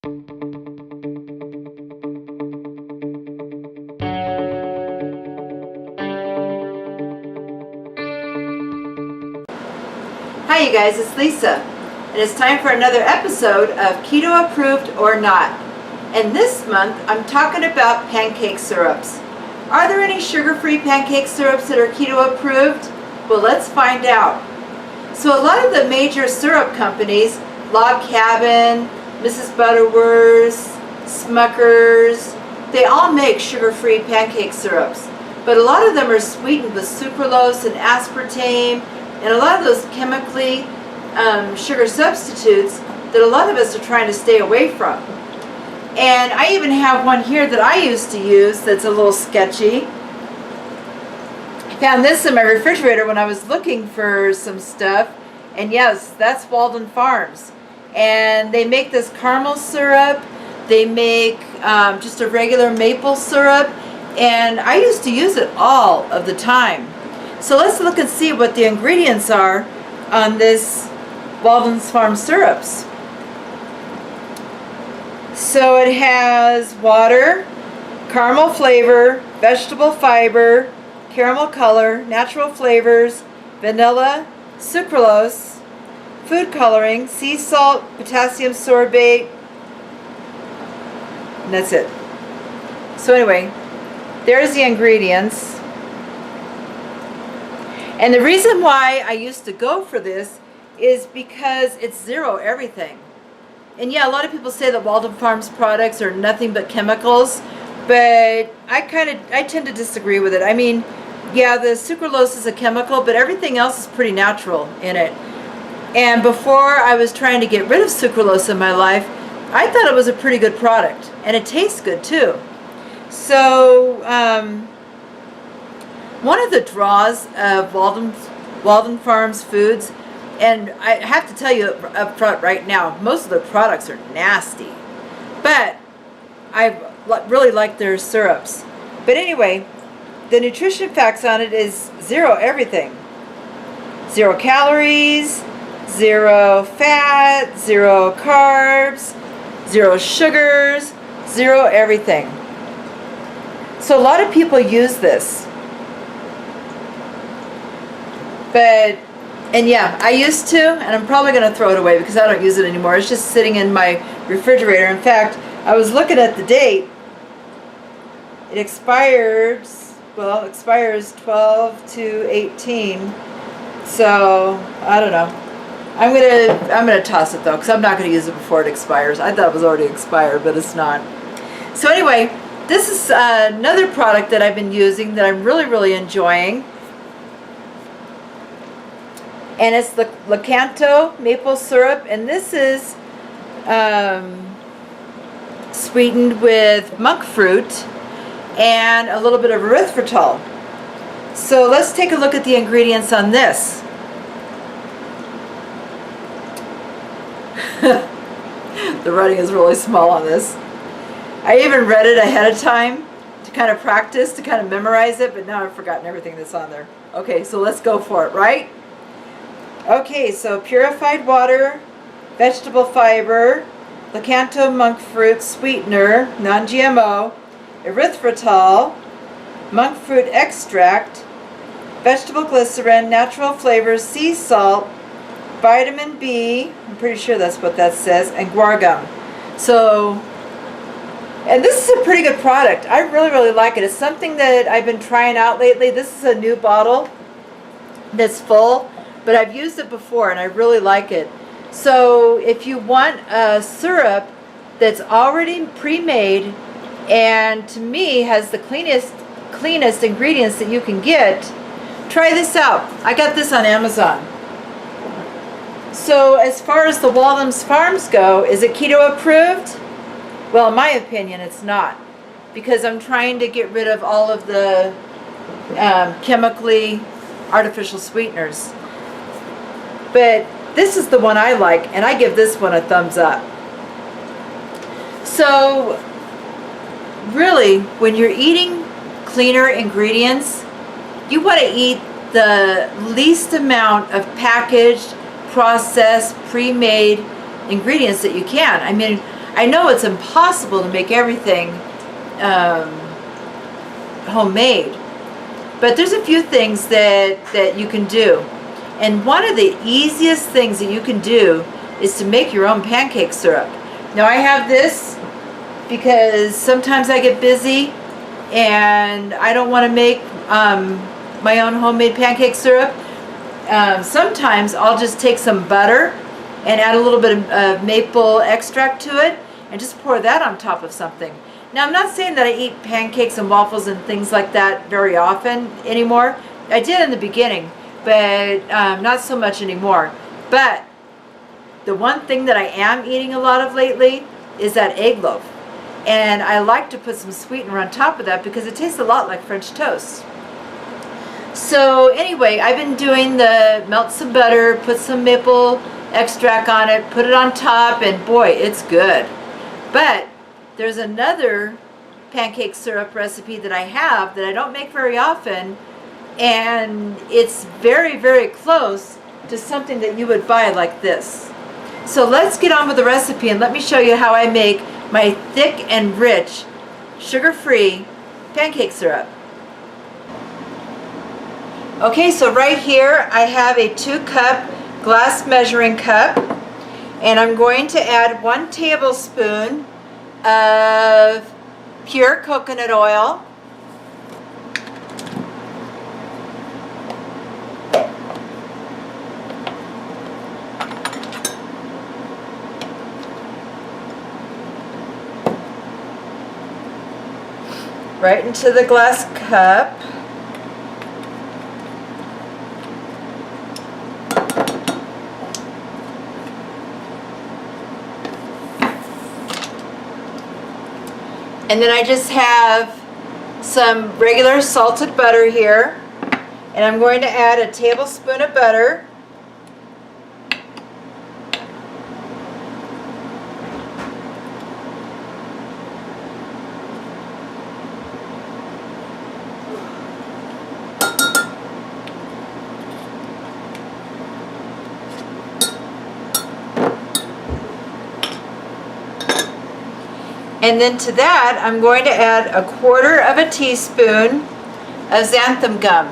Hi you guys, it's Lisa, and it's time for another episode of Keto Approved or Not. And this month I'm talking about pancake syrups. Are there any sugar-free pancake syrups that are keto approved? Well, let's find out. So a lot of the major syrup companies, Log Cabin, Mrs. Butterworth's, Smucker's, they all make sugar-free pancake syrups. But a lot of them are sweetened with sucralose and aspartame, and a lot of those chemically sugar substitutes that a lot of us are trying to stay away from. And I even have one here that I used to use that's a little sketchy. I found this in my refrigerator when I was looking for some stuff, and yes, that's Walden Farms. And they make this caramel syrup, they make just a regular maple syrup, and I used to use it all of the time. So let's look and see what the ingredients are on this Walden's Farm syrups. So it has water, caramel flavor, vegetable fiber, caramel color, natural flavors, vanilla, sucralose, food coloring, sea salt, potassium sorbate, and that's it. So anyway, there's the ingredients. And the reason why I used to go for this is because it's zero everything. And yeah, a lot of people say that Walden Farms products are nothing but chemicals, but I tend to disagree with it. I mean, yeah, the sucralose is a chemical, but everything else is pretty natural in it. And before I was trying to get rid of sucralose in my life, I thought it was a pretty good product, and it tastes good too. So, one of the draws of Walden Farms foods, and I have to tell you up front right now, most of their products are nasty, but I really like their syrups. But anyway, the nutrition facts on it is zero everything. 0 calories, 0 fat, 0 carbs, 0 sugars, 0 everything. So a lot of people use this. But, and yeah, I used to, and I'm probably going to throw it away because I don't use it anymore. It's just sitting in my refrigerator. In fact, I was looking at the date. It expires 12/2/18. So, I don't know. I'm gonna toss it though, because I'm not going to use it before it expires. I thought it was already expired, but it's not. So anyway, this is another product that I've been using that I'm really enjoying. And it's the Lakanto maple syrup, and this is sweetened with monk fruit and a little bit of erythritol. So let's take a look at the ingredients on this. The writing is really small on this. I even read it ahead of time to kind of practice, to kind of memorize it, but now I've forgotten everything that's on there. Okay, so let's go for it, right? Okay, so purified water, vegetable fiber, Lakanto monk fruit sweetener, non-GMO, erythritol, monk fruit extract, vegetable glycerin, natural flavors, sea salt, vitamin B, I'm pretty sure that's what that says, and guar gum. So, and this is a pretty good product. I really like it. It's something that I've been trying out lately. This is a new bottle that's full, but I've used it before and I really like it. So if you want a syrup that's already pre-made and to me has the cleanest ingredients that you can get, try this out. I got this on Amazon. So as far as the Walden's Farms go, is it keto approved? Well, in my opinion, it's not, because I'm trying to get rid of all of the chemically artificial sweeteners. But this is the one I like, and I give this one a thumbs up. So really, when you're eating cleaner ingredients, you want to eat the least amount of packaged, processed, pre-made ingredients that you can. I mean, I know it's impossible to make everything homemade, but there's a few things that you can do. And one of the easiest things that you can do is to make your own pancake syrup. Now I have this because sometimes I get busy and I don't want to make my own homemade pancake syrup. Sometimes I'll just take some butter and add a little bit of maple extract to it and just pour that on top of something. Now I'm not saying that I eat pancakes and waffles and things like that very often anymore. I did in the beginning, but not so much anymore. But the one thing that I am eating a lot of lately is that egg loaf. And I like to put some sweetener on top of that because it tastes a lot like French toast. So anyway, I've been doing the melt some butter, put some maple extract on it, put it on top, and boy, it's good. But there's another pancake syrup recipe that I have that I don't make very often, and it's very, very close to something that you would buy like this. So let's get on with the recipe and let me show you how I make my thick and rich, sugar-free pancake syrup. Okay, so right here I have a 2-cup glass measuring cup, and I'm going to add 1 tablespoon of pure coconut oil. Right into the glass cup. And then I just have some regular salted butter here, and I'm going to add a tablespoon of butter. And then to that, I'm going to add 1/4 teaspoon of xanthan gum.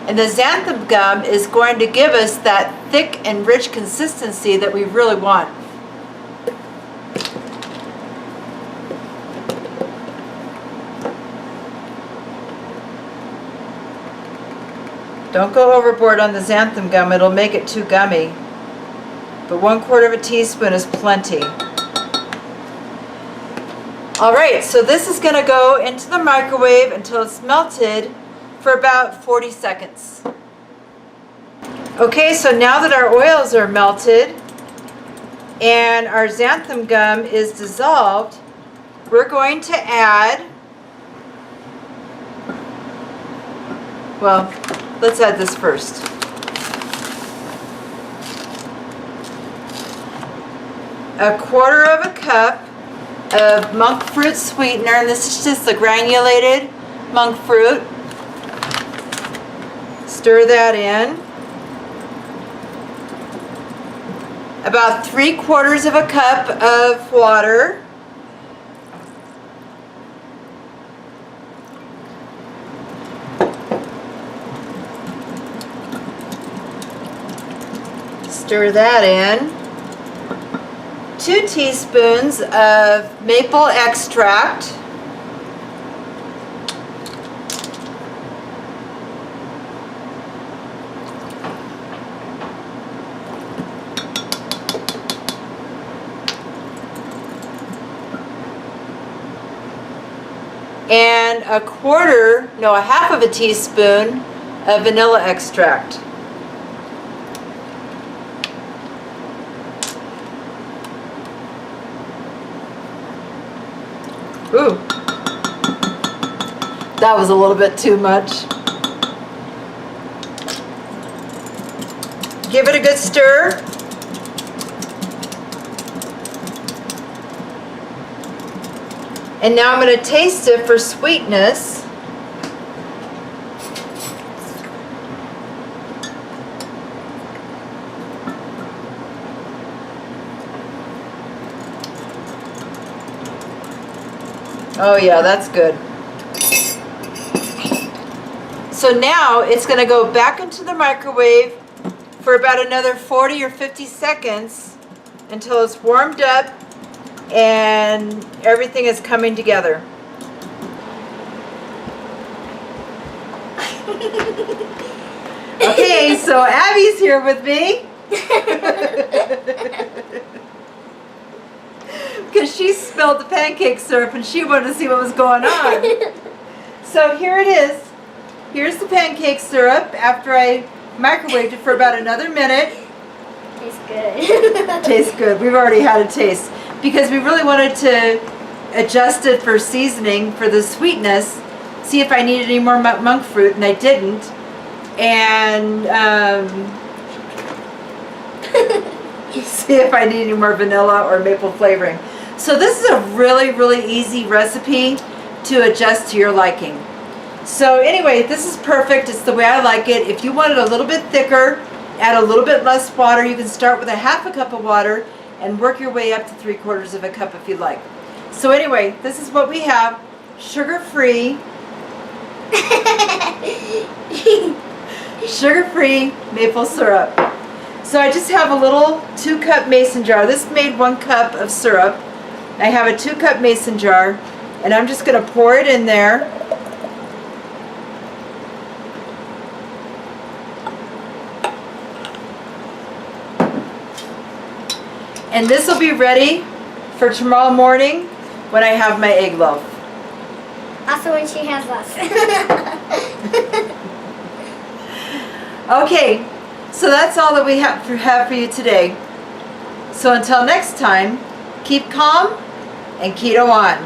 And the xanthan gum is going to give us that thick and rich consistency that we really want. Don't go overboard on the xanthan gum, it'll make it too gummy. But 1/4 teaspoon is plenty. Alright, so this is going to go into the microwave until it's melted for about 40 seconds. Okay, so now that our oils are melted and our xanthan gum is dissolved, we're going to add, well, let's add this first. A 1/4 cup of monk fruit sweetener, and this is just the granulated monk fruit. Stir that in. About 3/4 cup of water. Stir that in. 2 teaspoons of maple extract. And a 1/2 teaspoon of vanilla extract. Ooh, that was a little bit too much. Give it a good stir. And now I'm going to taste it for sweetness. Oh yeah, that's good. So now it's going to go back into the microwave for about another 40 or 50 seconds until it's warmed up and everything is coming together. Okay, so Abby's here with me. Because she spilled the pancake syrup and she wanted to see what was going on. So here it is. Here's the pancake syrup after I microwaved it for about another minute. Tastes good. Tastes good. We've already had a taste. Because we really wanted to adjust it for seasoning, for the sweetness, see if I needed any more monk fruit, and I didn't. And see if I need any more vanilla or maple flavoring. So this is a really, really easy recipe to adjust to your liking. So anyway, this is perfect. It's the way I like it. If you want it a little bit thicker, add a little bit less water. You can start with a half a cup of water and work your way up to 3/4 of a cup if you like. So anyway, this is what we have. Sugar-free. Sugar-free maple syrup. So I just have a little 2-cup mason jar. This made 1 cup of syrup. I have a 2-cup mason jar, and I'm just going to pour it in there. And this will be ready for tomorrow morning when I have my egg loaf. Also when she has less. Okay, so that's all that we have for you today. So until next time, keep calm and keto on.